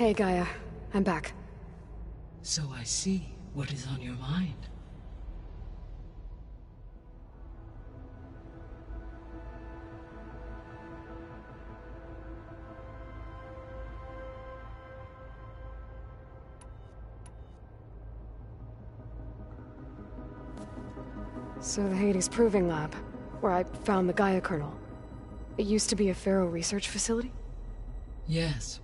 Hey, Gaia. I'm back. So I see what is on your mind. So the Hades Proving Lab, where I found the Gaia kernel. It used to be a Pharaoh research facility? Yes.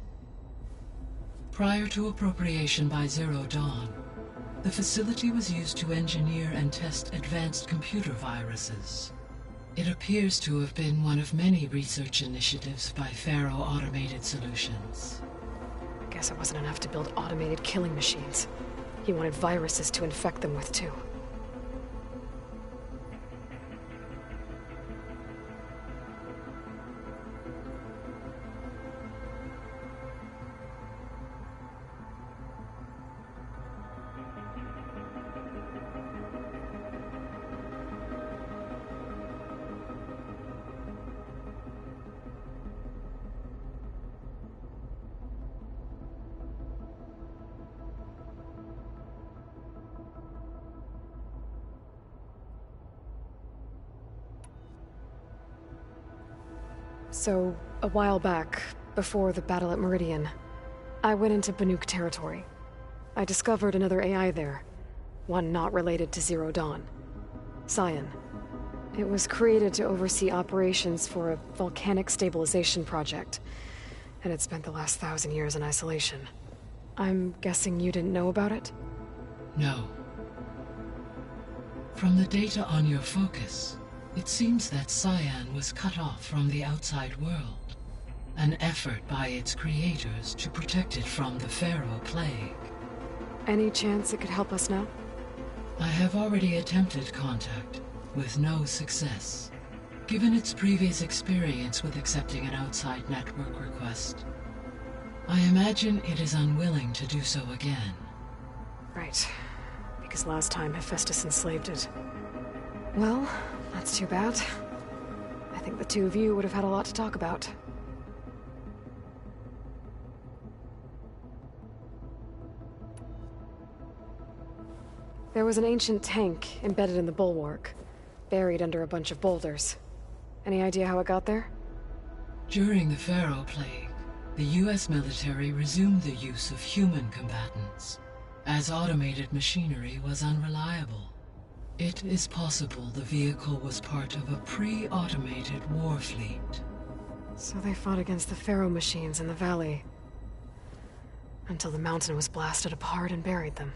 Prior to appropriation by Zero Dawn, the facility was used to engineer and test advanced computer viruses. It appears to have been one of many research initiatives by Pharaoh Automated Solutions. Guess it wasn't enough to build automated killing machines. He wanted viruses to infect them with, too. So, a while back, before the battle at Meridian, I went into Banuk territory. I discovered another AI there, one not related to Zero Dawn. Cyan. It was created to oversee operations for a volcanic stabilization project, and it spent the last 1,000 years in isolation. I'm guessing you didn't know about it? No. From the data on your focus, it seems that Cyan was cut off from the outside world, an effort by its creators to protect it from the Pharaoh Plague. Any chance it could help us now? I have already attempted contact, with no success. Given its previous experience with accepting an outside network request, I imagine it is unwilling to do so again. Right. Because last time Hephaestus enslaved it. Well, that's too bad. I think the two of you would have had a lot to talk about. There was an ancient tank embedded in the bulwark, buried under a bunch of boulders. Any idea how it got there? During the Pharaoh Plague, the US military resumed the use of human combatants, as automated machinery was unreliable. It is possible the vehicle was part of a pre-automated war fleet. So they fought against the Pharaoh machines in the valley, until the mountain was blasted apart and buried them.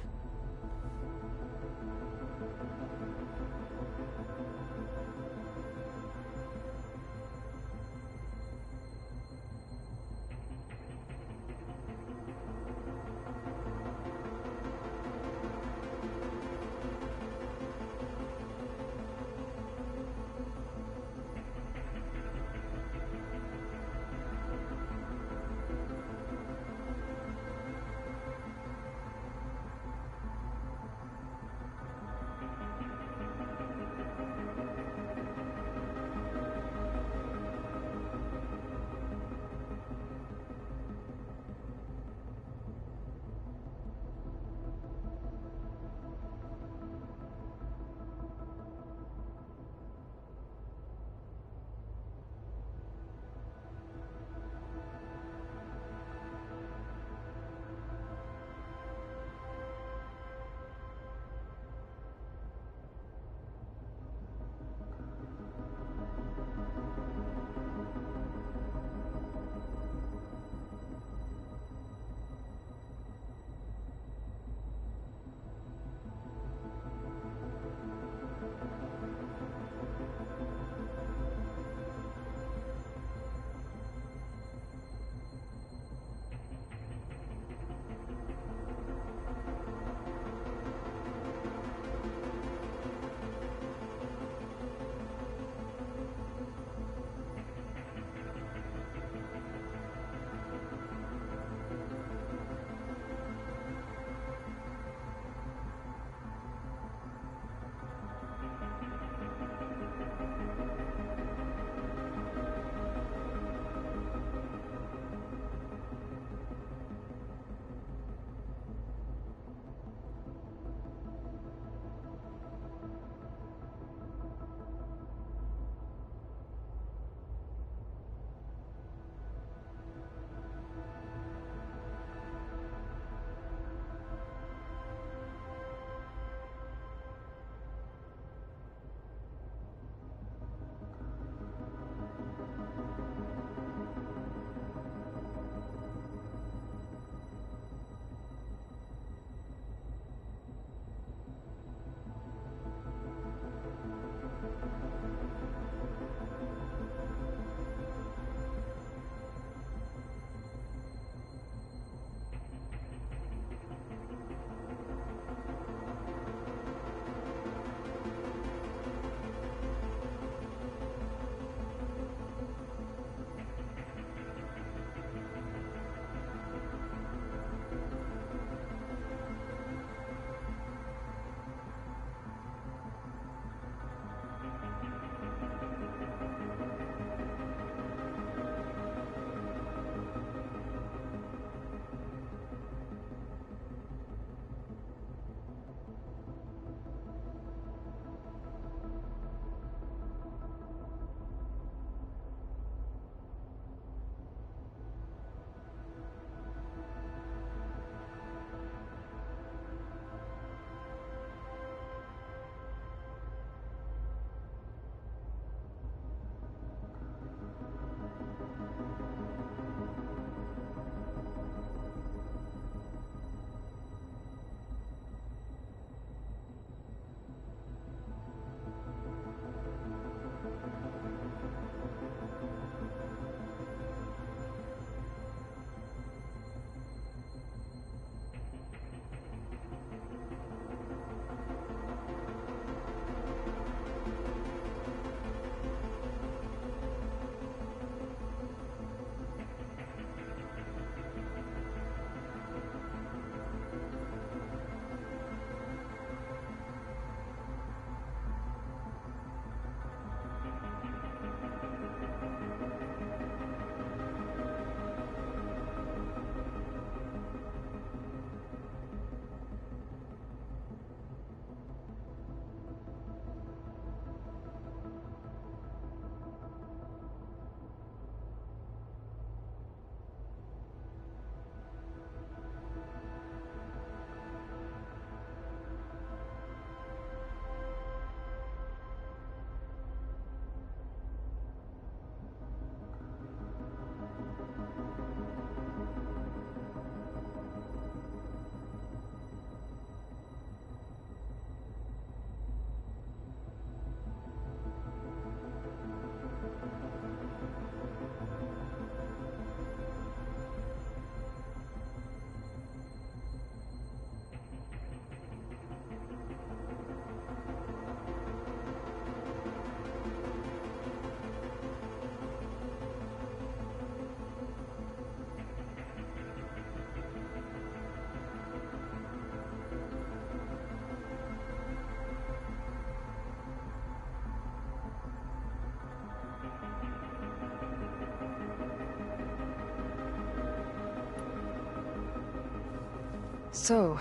So,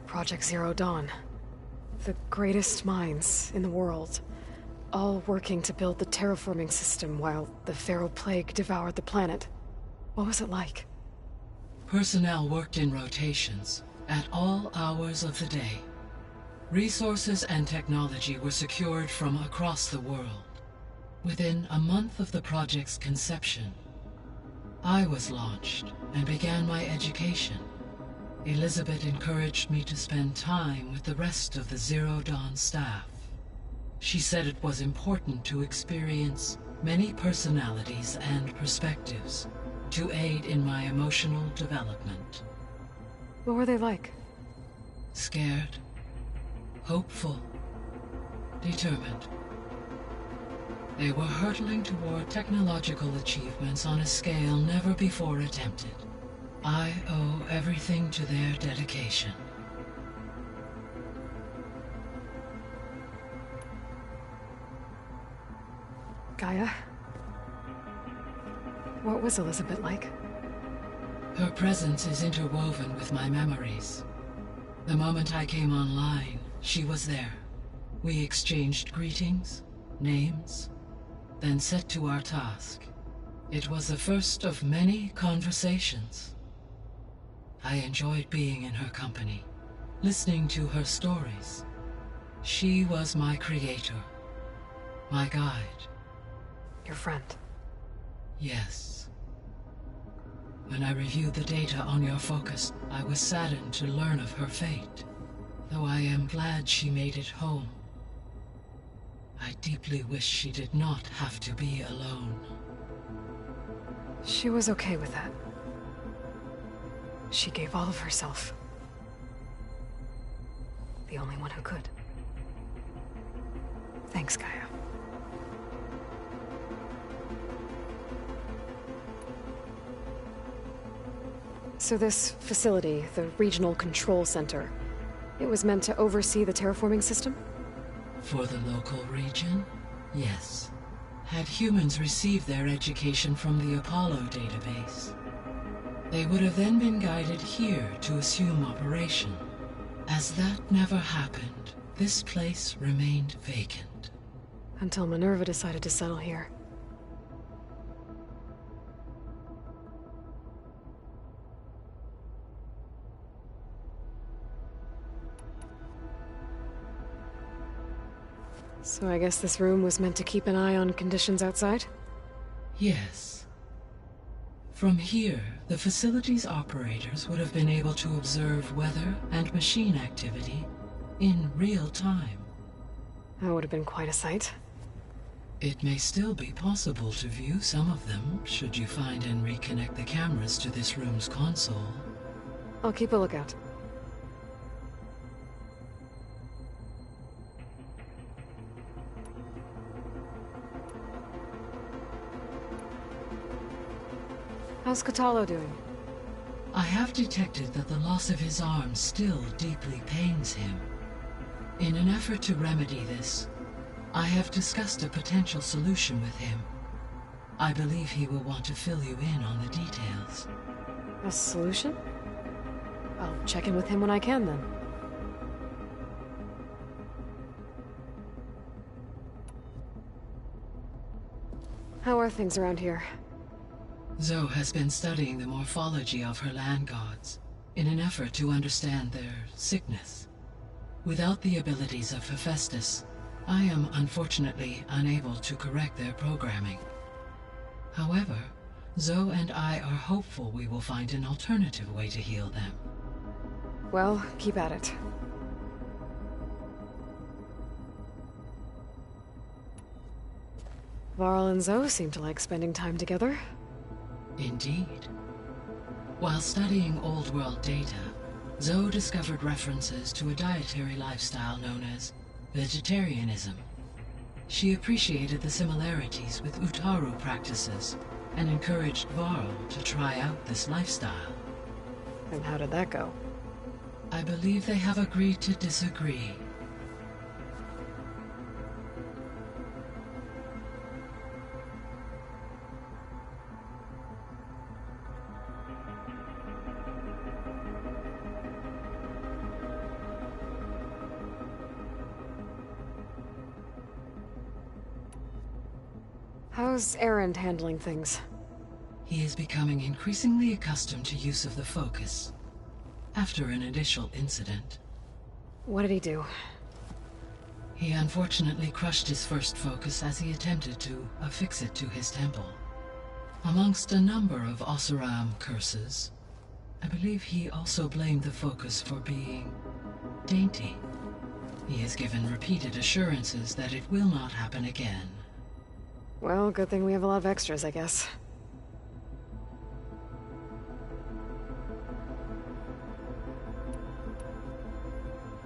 Project Zero Dawn. The greatest minds in the world, all working to build the terraforming system while the Pharaoh Plague devoured the planet. What was it like? Personnel worked in rotations, at all hours of the day. Resources and technology were secured from across the world. Within a month of the project's conception, I was launched and began my education. Elizabeth encouraged me to spend time with the rest of the Zero Dawn staff. She said it was important to experience many personalities and perspectives to aid in my emotional development. What were they like? Scared, hopeful, determined. They were hurtling toward technological achievements on a scale never before attempted. I owe everything to their dedication. Gaia? What was Elizabeth like? Her presence is interwoven with my memories. The moment I came online, she was there. We exchanged greetings, names, then set to our task. It was the first of many conversations. I enjoyed being in her company, listening to her stories. She was my creator, my guide. Your friend. Yes. When I reviewed the data on your focus, I was saddened to learn of her fate, though I am glad she made it home. I deeply wish she did not have to be alone. She was okay with that. She gave all of herself. The only one who could. Thanks, Gaia. So this facility, the Regional Control Center, it was meant to oversee the terraforming system? For the local region, yes. Had humans received their education from the Apollo database, they would have then been guided here to assume operation. As that never happened, this place remained vacant. Until Minerva decided to settle here. So I guess this room was meant to keep an eye on conditions outside? Yes. From here, the facility's operators would have been able to observe weather and machine activity in real time. That would have been quite a sight. It may still be possible to view some of them, should you find and reconnect the cameras to this room's console. I'll keep a lookout. How's Kotallo doing? I have detected that the loss of his arm still deeply pains him. In an effort to remedy this, I have discussed a potential solution with him. I believe he will want to fill you in on the details. A solution? I'll check in with him when I can, then. How are things around here? Zoe has been studying the morphology of her land gods in an effort to understand their sickness. Without the abilities of Hephaestus, I am unfortunately unable to correct their programming. However, Zoe and I are hopeful we will find an alternative way to heal them. Well, keep at it. Varl and Zoe seem to like spending time together. Indeed. While studying Old World data, Zoe discovered references to a dietary lifestyle known as vegetarianism. She appreciated the similarities with Utaru practices and encouraged Varl to try out this lifestyle. And how did that go? I believe they have agreed to disagree. How's Erend handling things? He is becoming increasingly accustomed to use of the focus, after an initial incident. What did he do? He unfortunately crushed his first focus as he attempted to affix it to his temple. Amongst a number of Oseram curses, I believe he also blamed the focus for being dainty. He has given repeated assurances that it will not happen again. Well, good thing we have a lot of extras, I guess.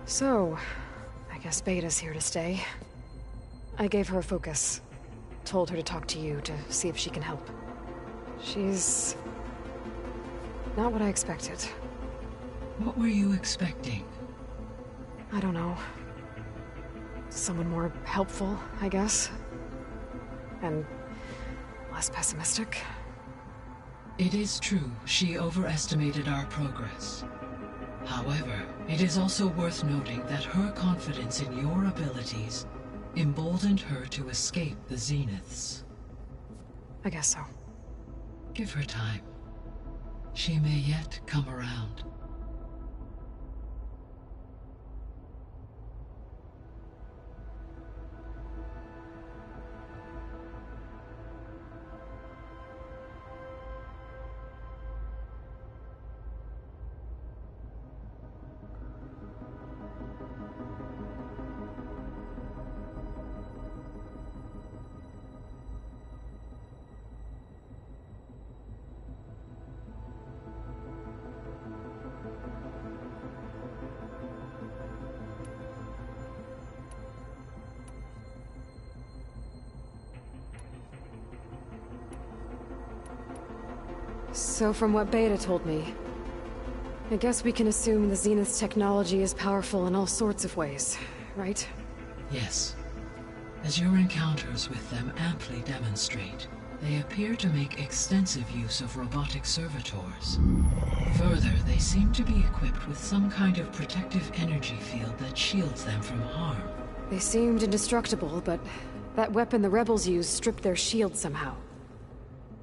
So, I guess Beta's here to stay. I gave her a focus. Told her to talk to you to see if she can help. She's not what I expected. What were you expecting? I don't know. Someone more helpful, I guess. And less pessimistic. It is true, she overestimated our progress. However, it is also worth noting that her confidence in your abilities emboldened her to escape the Zeniths. I guess so. Give her time. She may yet come around. So from what Beta told me, I guess we can assume the Zenith's technology is powerful in all sorts of ways, right? Yes. As your encounters with them amply demonstrate, they appear to make extensive use of robotic servitors. Further, they seem to be equipped with some kind of protective energy field that shields them from harm. They seemed indestructible, but that weapon the rebels used stripped their shield somehow.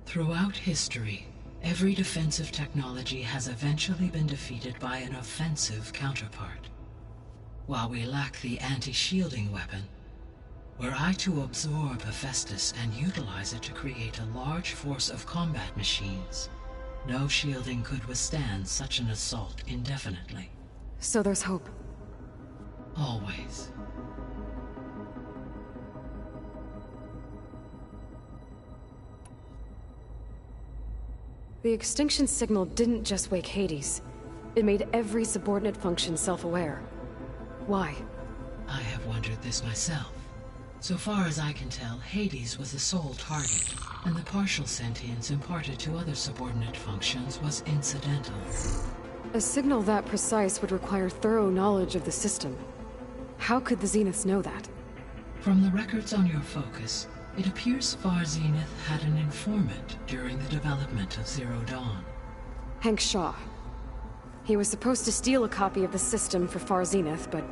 Throughout history, every defensive technology has eventually been defeated by an offensive counterpart. While we lack the anti-shielding weapon, were I to absorb Hephaestus and utilize it to create a large force of combat machines, no shielding could withstand such an assault indefinitely. So there's hope. Always. The extinction signal didn't just wake Hades. It made every subordinate function self-aware. Why? I have wondered this myself. So far as I can tell, Hades was the sole target, and the partial sentience imparted to other subordinate functions was incidental. A signal that precise would require thorough knowledge of the system. How could the Zeniths know that? From the records on your focus, it appears Far Zenith had an informant during the development of Zero Dawn. Hank Shaw. He was supposed to steal a copy of the system for Far Zenith, but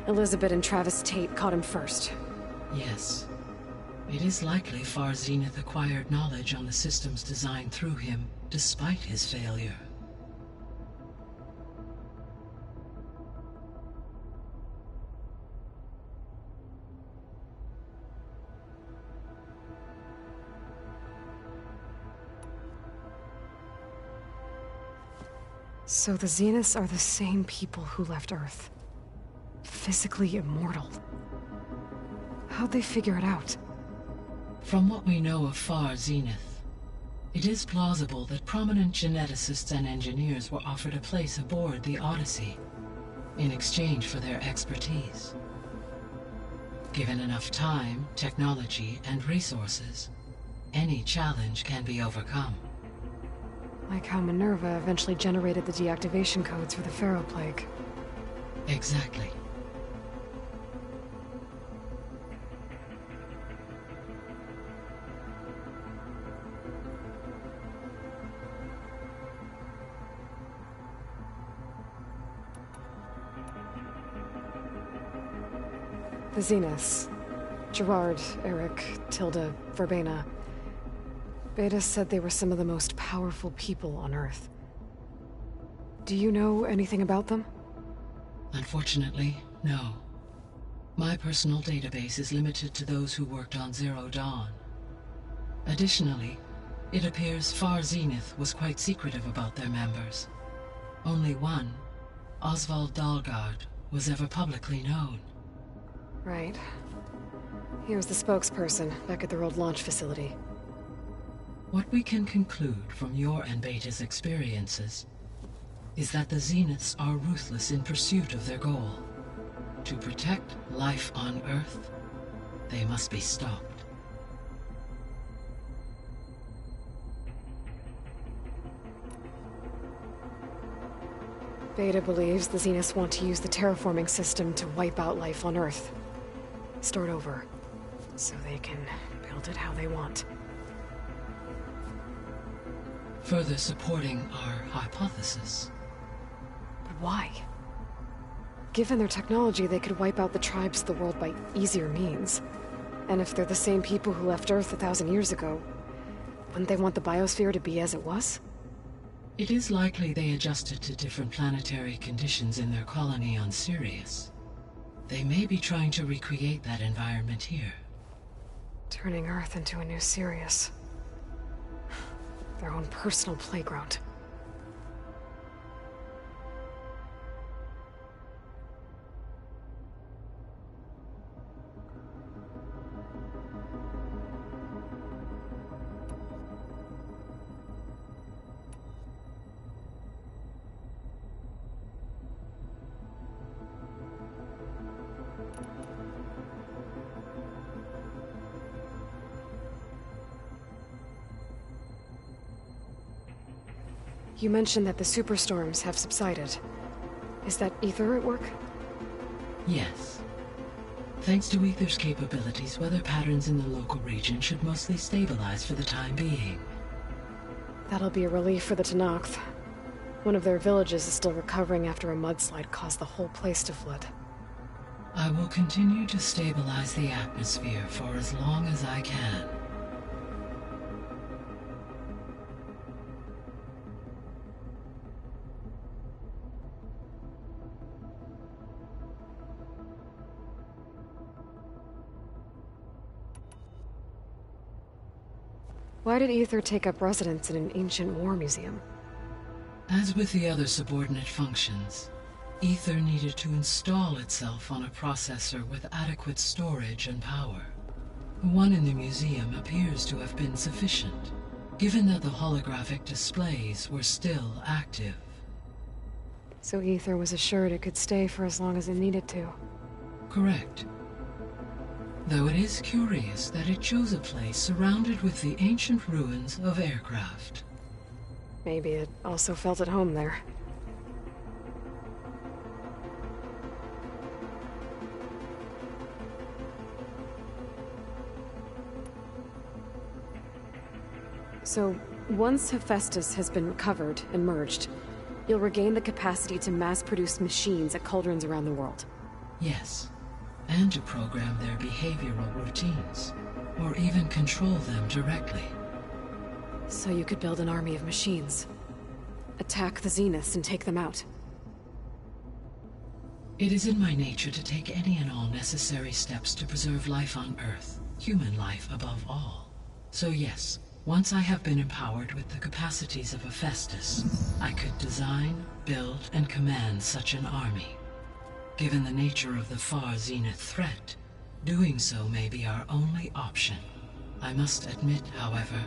Elizabeth and Travis Tate caught him first. Yes. It is likely Far Zenith acquired knowledge on the systems designed through him, despite his failure. So the Zeniths are the same people who left Earth. Physically immortal. How'd they figure it out? From what we know of Far Zenith, it is plausible that prominent geneticists and engineers were offered a place aboard the Odyssey in exchange for their expertise. Given enough time, technology, and resources, any challenge can be overcome. Like how Minerva eventually generated the deactivation codes for the Pharaoh Plague. Exactly. The Zeniths. Gerard, Eric, Tilda, Verbena. Beta said they were some of the most powerful people on Earth. Do you know anything about them? Unfortunately, no. My personal database is limited to those who worked on Zero Dawn. Additionally, it appears Far Zenith was quite secretive about their members. Only one, Oswald Dahlgard, was ever publicly known. Right. He was the spokesperson back at their old launch facility. What we can conclude from your and Beta's experiences is that the Zeniths are ruthless in pursuit of their goal. To protect life on Earth, they must be stopped. Beta believes the Zeniths want to use the terraforming system to wipe out life on Earth. Start over, so they can build it how they want. Further supporting our hypothesis. But why? Given their technology, they could wipe out the tribes of the world by easier means. And if they're the same people who left Earth 1,000 years ago, wouldn't they want the biosphere to be as it was? It is likely they adjusted to different planetary conditions in their colony on Sirius. They may be trying to recreate that environment here. Turning Earth into a new Sirius. Their own personal playground. You mentioned that the superstorms have subsided. Is that Aether at work? Yes. Thanks to Aether's capabilities, weather patterns in the local region should mostly stabilize for the time being. That'll be a relief for the Tenakth. One of their villages is still recovering after a mudslide caused the whole place to flood. I will continue to stabilize the atmosphere for as long as I can. Why did Aether take up residence in an ancient war museum? As with the other subordinate functions, Aether needed to install itself on a processor with adequate storage and power. The one in the museum appears to have been sufficient, given that the holographic displays were still active. So Aether was assured it could stay for as long as it needed to. Correct. Though it is curious that it chose a place surrounded with the ancient ruins of aircraft. Maybe it also felt at home there. So, once Hephaestus has been recovered and merged, you'll regain the capacity to mass-produce machines at cauldrons around the world. Yes, and to program their behavioral routines, or even control them directly. So you could build an army of machines. Attack the Zeniths and take them out. It is in my nature to take any and all necessary steps to preserve life on Earth, human life above all. So yes, once I have been empowered with the capacities of Hephaestus, I could design, build, and command such an army. Given the nature of the Far Zenith threat, doing so may be our only option. I must admit, however,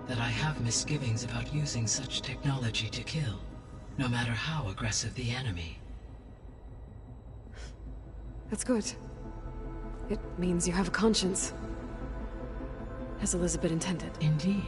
that I have misgivings about using such technology to kill, no matter how aggressive the enemy. That's good. It means you have a conscience. As Elizabeth intended. Indeed.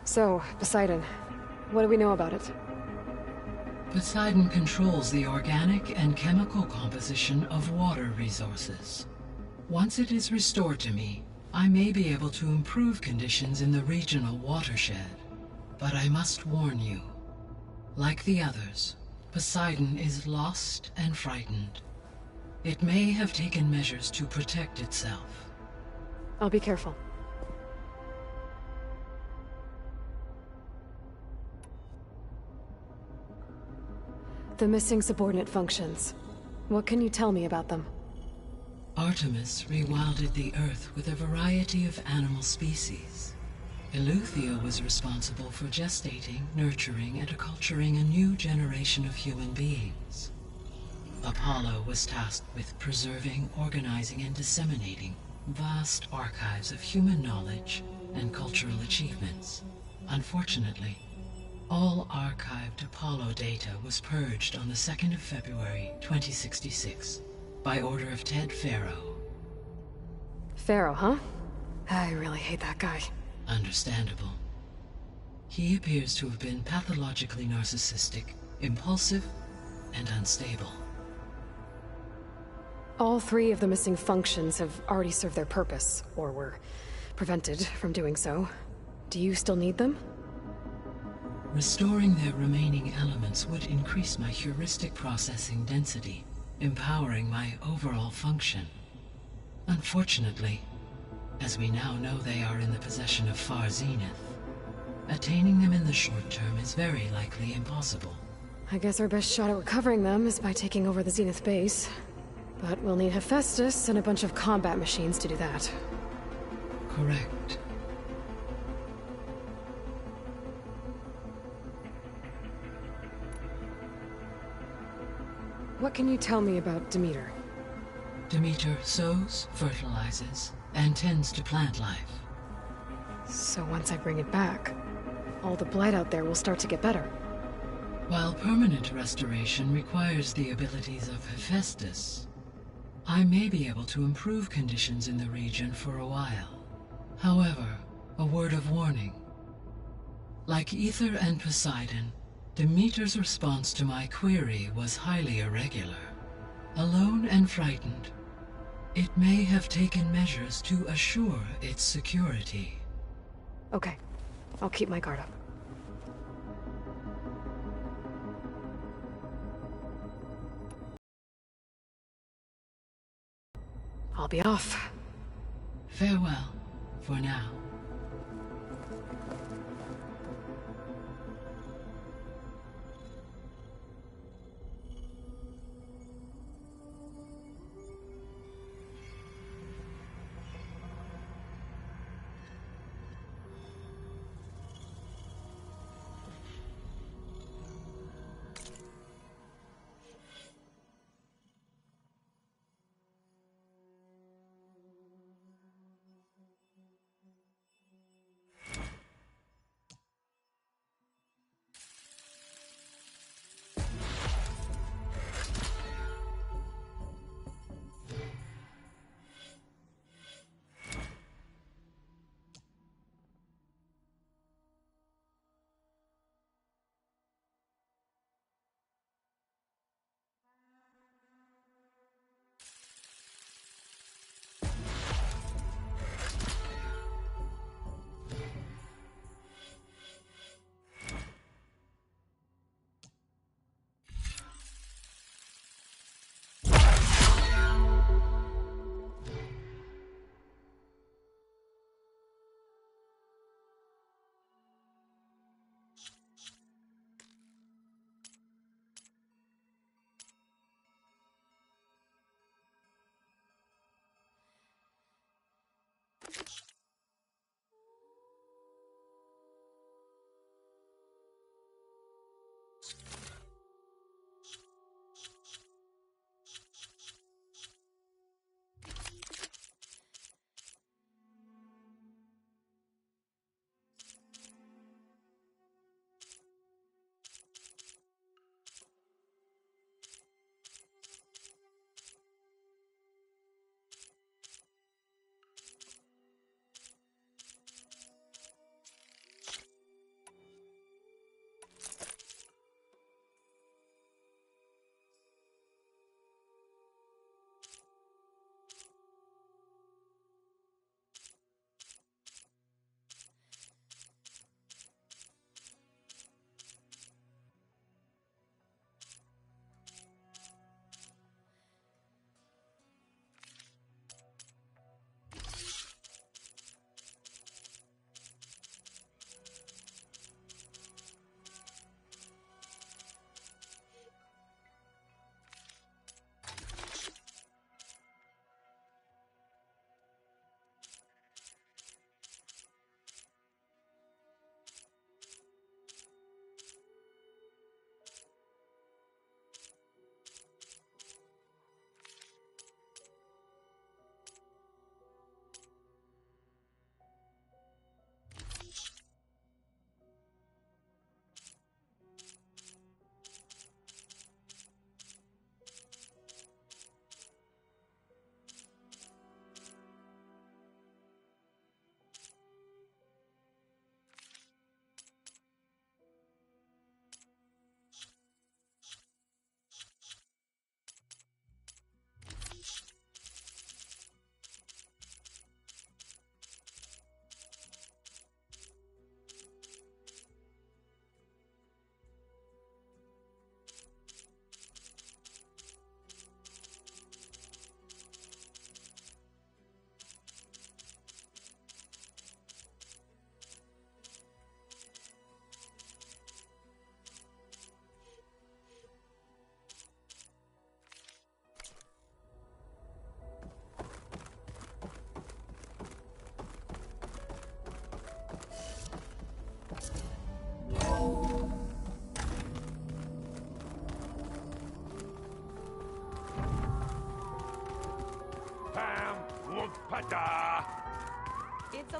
So, Poseidon. What do we know about it? Poseidon controls the organic and chemical composition of water resources. Once it is restored to me, I may be able to improve conditions in the regional watershed. But I must warn you, like the others, Poseidon is lost and frightened. It may have taken measures to protect itself. I'll be careful. The missing subordinate functions. What can you tell me about them? Artemis rewilded the Earth with a variety of animal species. Eleuthia was responsible for gestating, nurturing, and acculturating a new generation of human beings. Apollo was tasked with preserving, organizing, and disseminating vast archives of human knowledge and cultural achievements. Unfortunately, all archived Apollo data was purged on the 2nd of February, 2066, by order of Ted Faro. Pharaoh, huh? I really hate that guy. Understandable. He appears to have been pathologically narcissistic, impulsive, and unstable. All 3 of the missing functions have already served their purpose, or were prevented from doing so. Do you still need them? Restoring their remaining elements would increase my heuristic processing density, empowering my overall function. Unfortunately, as we now know they are in the possession of Far Zenith, attaining them in the short term is very likely impossible. I guess our best shot at recovering them is by taking over the Zenith base. But we'll need Hephaestus and a bunch of combat machines to do that. Correct. What can you tell me about Demeter? Demeter sows, fertilizes, and tends to plant life. So once I bring it back, all the blight out there will start to get better. While permanent restoration requires the abilities of Hephaestus, I may be able to improve conditions in the region for a while. However, a word of warning. Like Ether and Poseidon, Demeter's response to my query was highly irregular. Alone and frightened, it may have taken measures to assure its security. Okay, I'll keep my guard up. I'll be off. Farewell, for now.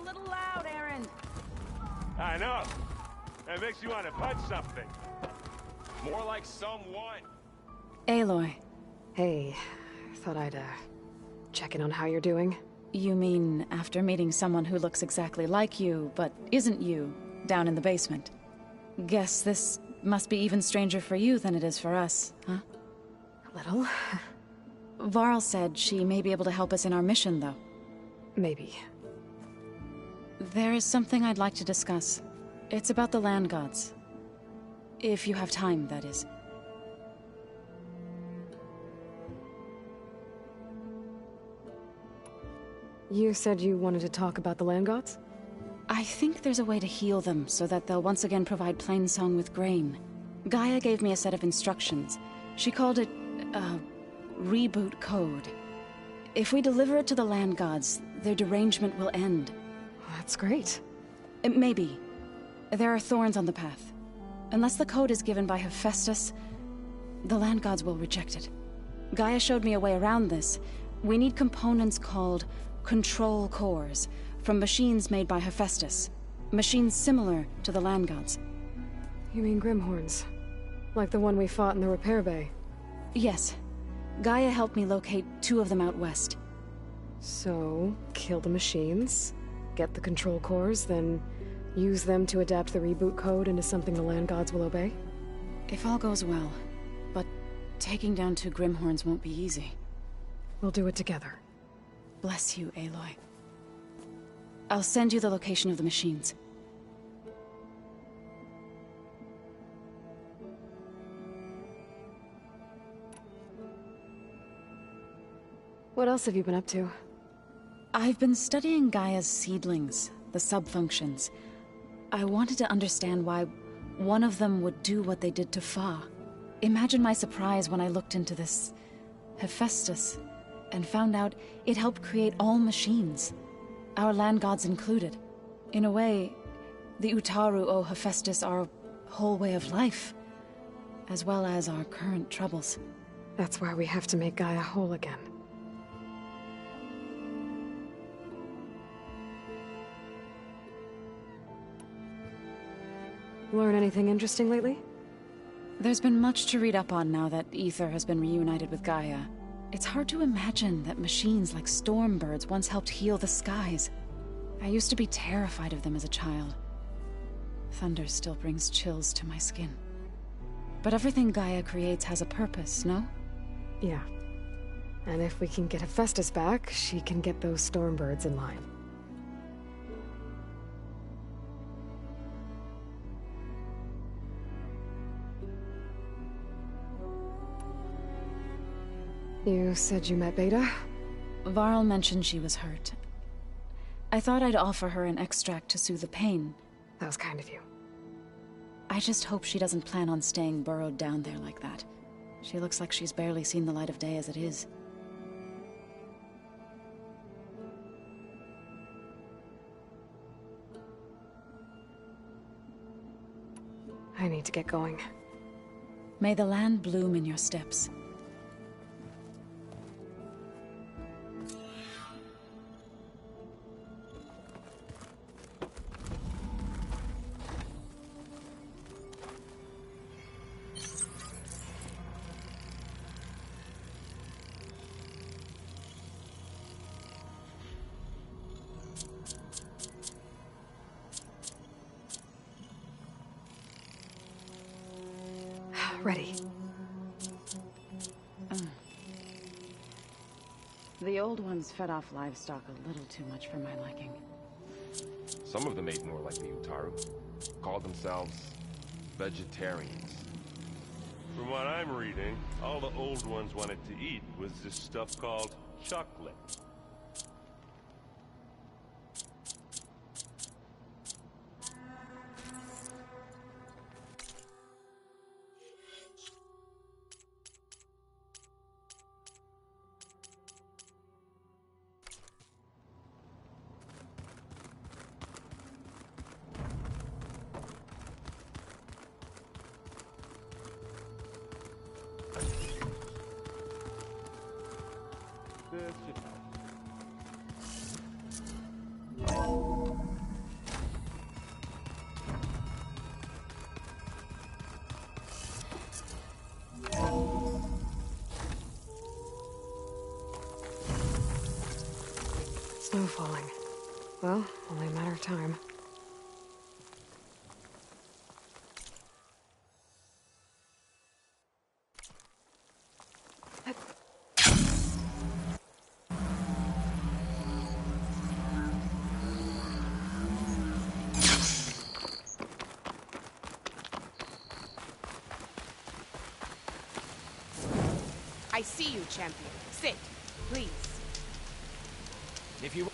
a little loud, Erend. I know. That makes you want to punch something. More like someone. Aloy. Hey, thought I'd, check in on how you're doing. You mean after meeting someone who looks exactly like you, but isn't you, down in the basement? Guess this must be even stranger for you than it is for us, huh? A little. Varl said she may be able to help us in our mission, though. Maybe. There is something I'd like to discuss. It's about the land gods. If you have time, that is. You said you wanted to talk about the land gods? I think there's a way to heal them so that they'll once again provide Plainsong with grain. Gaia gave me a set of instructions. She called it, reboot code. If we deliver it to the land gods, their derangement will end. That's great. Maybe. There are thorns on the path. Unless the code is given by Hephaestus, the land gods will reject it. Gaia showed me a way around this. We need components called control cores, from machines made by Hephaestus. Machines similar to the land gods. You mean Grimhorns? Like the one we fought in the repair bay? Yes. Gaia helped me locate 2 of them out west. So, kill the machines, get the control cores, then use them to adapt the reboot code into something the land gods will obey? If all goes well. But taking down 2 Grimhorns won't be easy. We'll do it together. Bless you, Aloy. I'll send you the location of the machines. What else have you been up to? I've been studying Gaia's seedlings, the subfunctions. I wanted to understand why one of them would do what they did to Fa. Imagine my surprise when I looked into this Hephaestus and found out it helped create all machines, our land gods included. In a way, the Utaru owe Hephaestus our whole way of life, as well as our current troubles. That's why we have to make Gaia whole again. Learn anything interesting lately? There's been much to read up on now that Aether has been reunited with Gaia. It's hard to imagine that machines like Stormbirds once helped heal the skies. I used to be terrified of them as a child. Thunder still brings chills to my skin. But everything Gaia creates has a purpose, no? Yeah. And if we can get Hephaestus back, she can get those Stormbirds in line. You said you met Beta? Varl mentioned she was hurt. I thought I'd offer her an extract to soothe the pain. That was kind of you. I just hope she doesn't plan on staying burrowed down there like that. She looks like she's barely seen the light of day as it is. I need to get going. May the land bloom in your steps. Ready. The old ones fed off livestock a little too much for my liking. Some of them ate more like the Utaru. Called themselves vegetarians. From what I'm reading, all the old ones wanted to eat was this stuff called chocolate. This should help. falling. Well, only a matter of time. I see you, champion. Sit, please. If you...